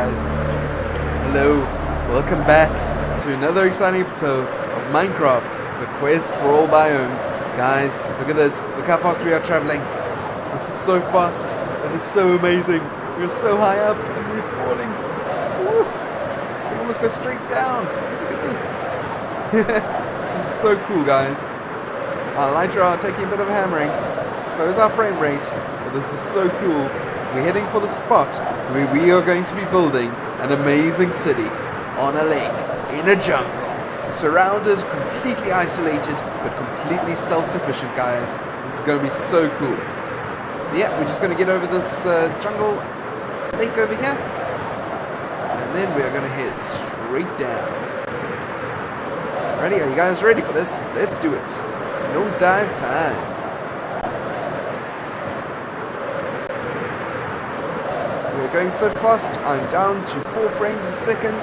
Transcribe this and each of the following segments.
guys. Hello, welcome back to another exciting episode of Minecraft, the quest for all biomes. Guys, look at this. Look how fast we are traveling. This is so fast. It is so amazing. We're so high up and we're falling. Woo. We can almost go straight down. Look at this. This is so cool, guys. Our elytra are taking a bit of hammering. So is our frame rate. But this is so cool. We're heading for the spot where we are going to be building an amazing city on a lake, in a jungle, surrounded, completely isolated, but completely self-sufficient, guys. This is going to be so cool. So yeah, we're just going to get over this jungle lake over here, and then we are going to head straight down. Ready? Are you guys ready for this? Let's do it. Nosedive time. We're going so fast, I'm down to 4 frames a second.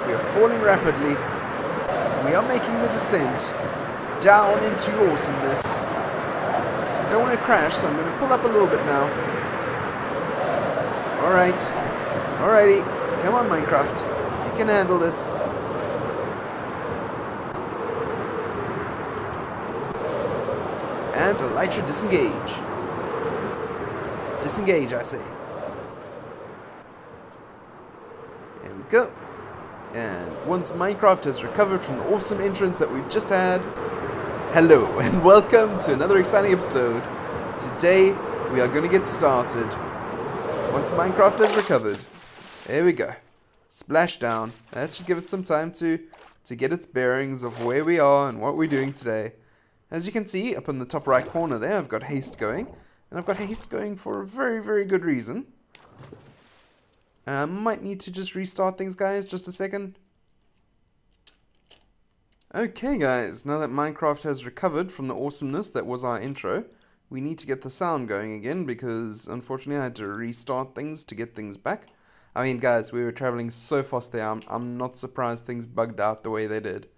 We are falling rapidly. We are making the descent down into awesomeness. Don't want to crash, so I'm going to pull up a little bit now. Alright. Alrighty. Come on, Minecraft. You can handle this. And elytra disengage. Disengage, I say. There we go. And once Minecraft has recovered from the awesome entrance that we've just had, hello and welcome to another exciting episode. Today we are going to get started. Once Minecraft has recovered, there we go. Splash down. That should give it some time to get its bearings of where we are and what we're doing today. As you can see, up in the top right corner there, I've got haste going. And I've got haste going for a very, very good reason. Might need to just restart things, guys. Just a second. Okay, guys. Now that Minecraft has recovered from the awesomeness that was our intro, we need to get the sound going again because, unfortunately, I had to restart things to get things back. I mean, guys, we were traveling so fast there. I'm not surprised things bugged out the way they did.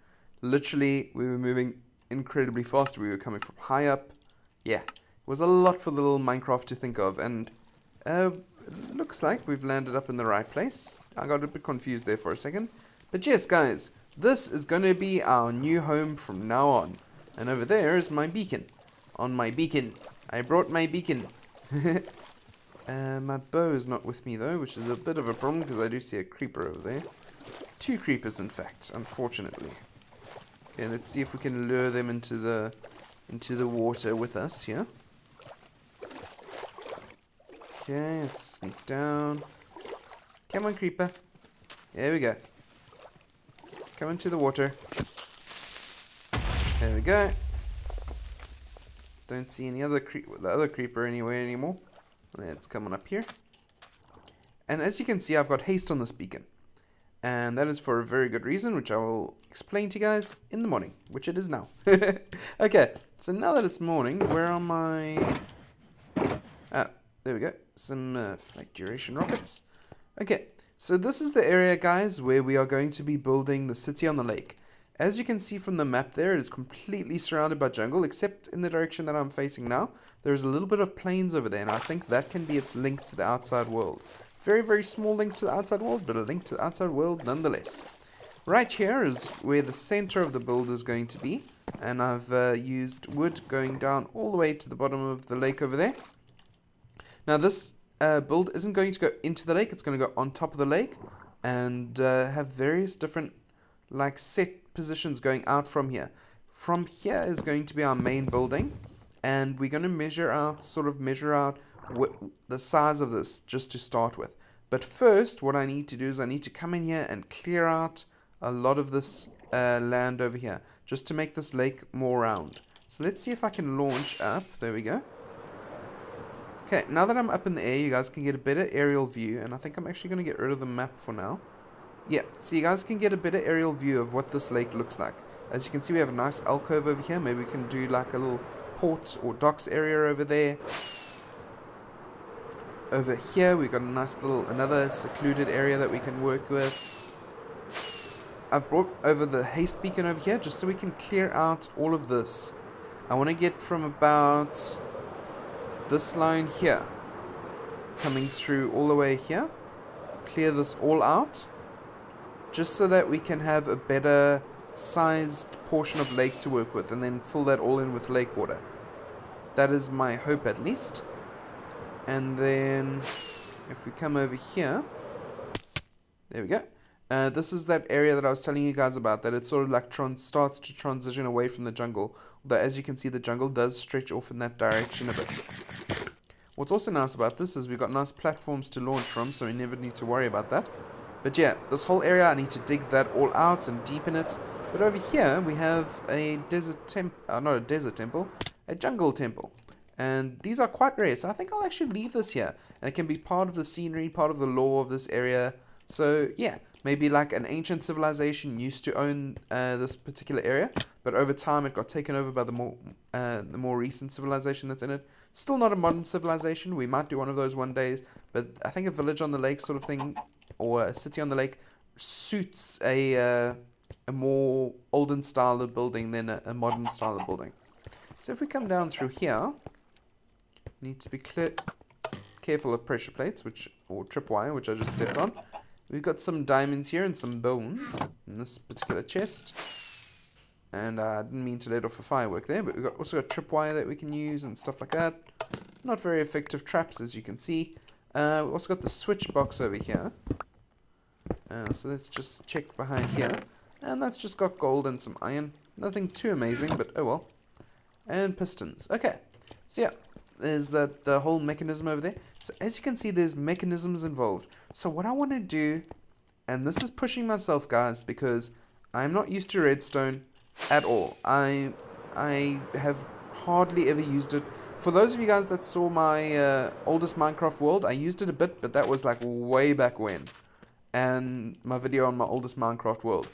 Literally, we were moving incredibly fast. We were coming from high up. Yeah. Was a lot for the little Minecraft to think of, and looks like we've landed up in the right place. I got a bit confused there for a second, but yes, guys, this is going to be our new home from now on. And over there is my beacon. On my beacon, I brought my beacon. My bow is not with me though, which is a bit of a problem because I do see a creeper over there. 2 creepers, in fact, unfortunately. Okay, let's see if we can lure them into the water with us here. Okay, let's sneak down. Come on, creeper. There we go. Come into the water. There we go. Don't see any the other creeper anywhere anymore. Let's come on up here. And as you can see, I've got haste on this beacon. And that is for a very good reason, which I will explain to you guys in the morning, which it is now. Okay, so now that it's morning, where are my... there we go. Some flight duration rockets. Okay, so this is the area, guys, where we are going to be building the city on the lake. As you can see from the map there, it is completely surrounded by jungle, except in the direction that I'm facing now. There's a little bit of plains over there, and I think that can be its link to the outside world. Very, very small link to the outside world, but a link to the outside world nonetheless. Right here is where the center of the build is going to be, and I've used wood going down all the way to the bottom of the lake over there. Now this build isn't going to go into the lake, it's going to go on top of the lake and have various different like set positions going out from here. From here is going to be our main building, and we're going to measure out the size of this just to start with. But first what I need to do is I need to come in here and clear out a lot of this land over here just to make this lake more round. So let's see if I can launch up. There we go. Okay, now that I'm up in the air, you guys can get a better aerial view, and I think I'm actually going to get rid of the map for now. Yeah, so you guys can get a better aerial view of what this lake looks like. As you can see, we have a nice alcove over here. Maybe we can do like a little port or docks area over there. Over here, we've got a nice little, another secluded area that we can work with. I've brought over the haste beacon over here just so we can clear out all of this. I want to get from about this line here coming through all the way here. Clear this all out, just so that we can have a better sized portion of lake to work with, and then fill that all in with lake water. That is my hope, at least. And then if we come over here, there we go. This is that area that I was telling you guys about, that it sort of like starts to transition away from the jungle. Although, as you can see, the jungle does stretch off in that direction a bit. What's also nice about this is we've got nice platforms to launch from, so we never need to worry about that. But yeah, this whole area, I need to dig that all out and deepen it. But over here, we have a not a desert temple, a jungle temple. And these are quite rare, so I think I'll actually leave this here. And it can be part of the scenery, part of the lore of this area. So yeah, maybe like an ancient civilization used to own this particular area, but over time it got taken over by the more recent civilization that's in it. Still not a modern civilization. We might do one of those one day, but I think a village on the lake sort of thing, or a city on the lake, suits a more olden style of building than a modern style of building. So if we come down through here, need to be careful of pressure plates, or tripwire, which I just stepped on. We've got some diamonds here and some bones in this particular chest. And I didn't mean to let off a firework there, but we've also got tripwire that we can use and stuff like that. Not very effective traps, as you can see. We've also got the switch box over here. So let's just check behind here. And that's just got gold and some iron. Nothing too amazing, but oh well. And pistons. Okay, so yeah. There's the whole mechanism over there. So as you can see, there's mechanisms involved. So what I want to do, and this is pushing myself, guys, because I'm not used to redstone at all. I have hardly ever used it. For those of you guys that saw my oldest Minecraft world, I used it a bit, but that was like way back when. And my video on my oldest Minecraft world.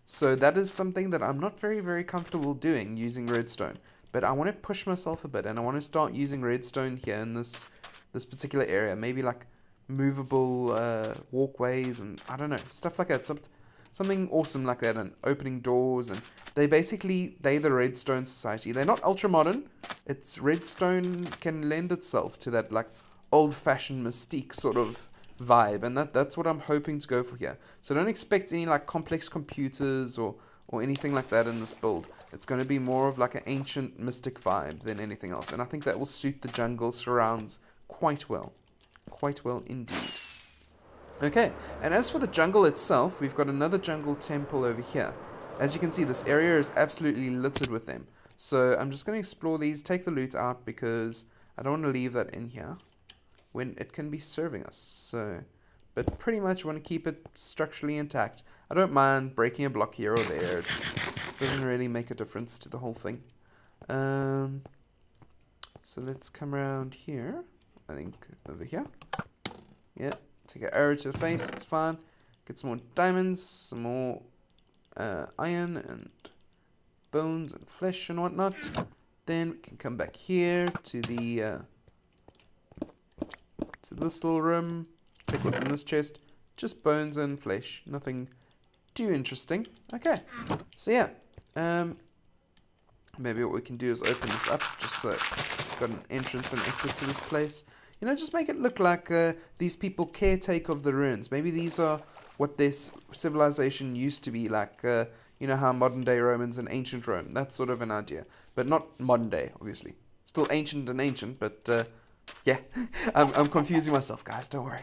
So that is something that I'm not very, very comfortable doing, using redstone. But I want to push myself a bit, and I want to start using redstone here in this particular area. Maybe like movable walkways and I don't know, stuff like that. Something awesome like that, and opening doors. And they're the Redstone Society. They're not ultra modern. It's redstone can lend itself to that like old-fashioned mystique sort of vibe, and that's what I'm hoping to go for here. So don't expect any like complex computers or anything like that in this build. It's going to be more of like an ancient mystic vibe than anything else, and I think that will suit the jungle surrounds quite well indeed. Okay, and as for the jungle itself, we've got another jungle temple over here. As you can see, this area is absolutely littered with them, so I'm just going to explore these, take the loot out, because I don't want to leave that in here when it can be serving us. So, but pretty much want to keep it structurally intact. I don't mind breaking a block here or there. It doesn't really make a difference to the whole thing. So let's come around here. I think over here. Yeah, take an arrow to the face. It's fine. Get some more diamonds, some more iron and bones and flesh and whatnot. Then we can come back here to the to this little room. Check what's in this chest. Just bones and flesh. Nothing too interesting. Okay. So yeah. Maybe what we can do is open this up just so we've got an entrance and exit to this place. You know, just make it look like these people caretake of the ruins. Maybe these are what this civilization used to be like. You know how modern day Romans and ancient Rome. That's sort of an idea. But not modern day, obviously. Still ancient and ancient, but yeah. I'm confusing myself, guys. Don't worry.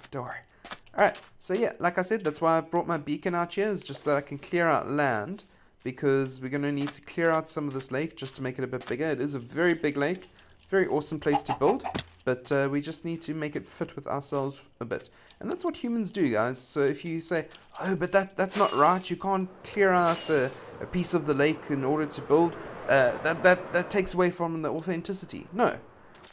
Alright, so yeah, like I said, that's why I've brought my beacon out here, is just so that I can clear out land, because we're going to need to clear out some of this lake just to make it a bit bigger. It is a very big lake, very awesome place to build, but we just need to make it fit with ourselves a bit. And that's what humans do, guys. So if you say, oh, but that's not right, you can't clear out a piece of the lake in order to build, that takes away from the authenticity. No.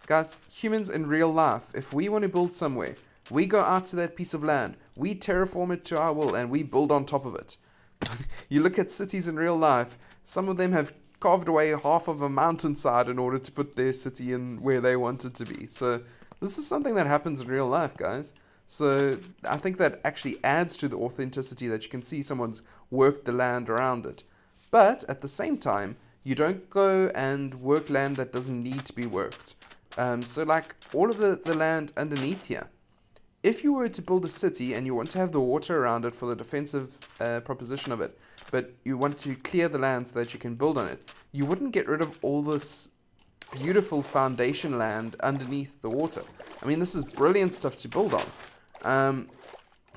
Guys, humans in real life, if we want to build somewhere, we go out to that piece of land, we terraform it to our will, and we build on top of it. You look at cities in real life, some of them have carved away half of a mountainside in order to put their city in where they want it to be. So this is something that happens in real life, guys. So I think that actually adds to the authenticity, that you can see someone's worked the land around it. But at the same time, you don't go and work land that doesn't need to be worked. So like all of the land underneath here, if you were to build a city and you want to have the water around it for the defensive proposition of it, but you want to clear the land so that you can build on it, you wouldn't get rid of all this beautiful foundation land underneath the water. I mean, this is brilliant stuff to build on.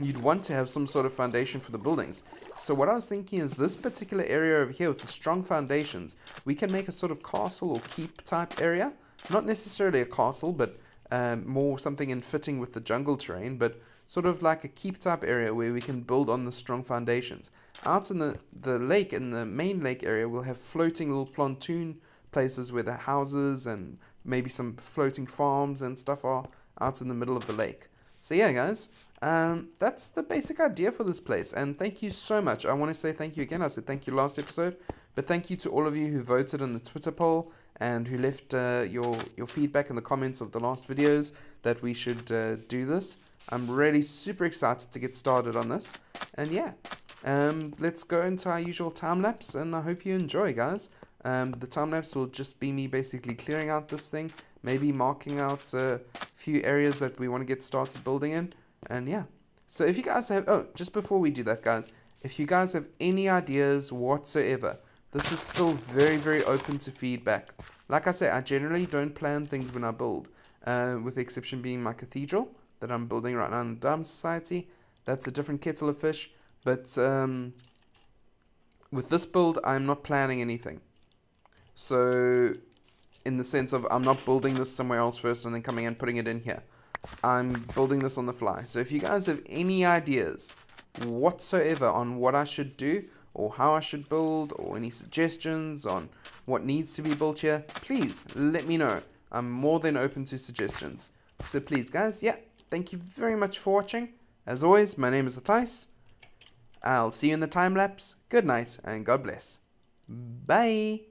You'd want to have some sort of foundation for the buildings. So what I was thinking is this particular area over here with the strong foundations, we can make a sort of castle or keep type area. Not necessarily a castle, but more something in fitting with the jungle terrain, but sort of like a keep type area where we can build on the strong foundations. Out in the lake, in the main lake area, we'll have floating little pontoon places where the houses and maybe some floating farms and stuff are out in the middle of the lake. So yeah, guys, that's the basic idea for this place. And thank you so much. I want to say thank you again. I said thank you last episode, but thank you to all of you who voted in the Twitter poll and who left your feedback in the comments of the last videos that we should do this. I'm really super excited to get started on this. And yeah, let's go into our usual time lapse, and I hope you enjoy, guys. The time lapse will just be me basically clearing out this thing, maybe marking out a few areas that we want to get started building in, and yeah. So if you guys have, just before we do that, guys, if you guys have any ideas whatsoever, this is still very, very open to feedback. Like I say, I generally don't plan things when I build, with the exception being my cathedral that I'm building right now in the Diamond Society. That's a different kettle of fish, but with this build, I'm not planning anything. So, in the sense of I'm not building this somewhere else first and then coming and putting it in here. I'm building this on the fly. So if you guys have any ideas whatsoever on what I should do or how I should build or any suggestions on what needs to be built here, please let me know. I'm more than open to suggestions. So please, guys, yeah, thank you very much for watching. As always, my name is Athais. I'll see you in the time lapse. Good night and God bless. Bye.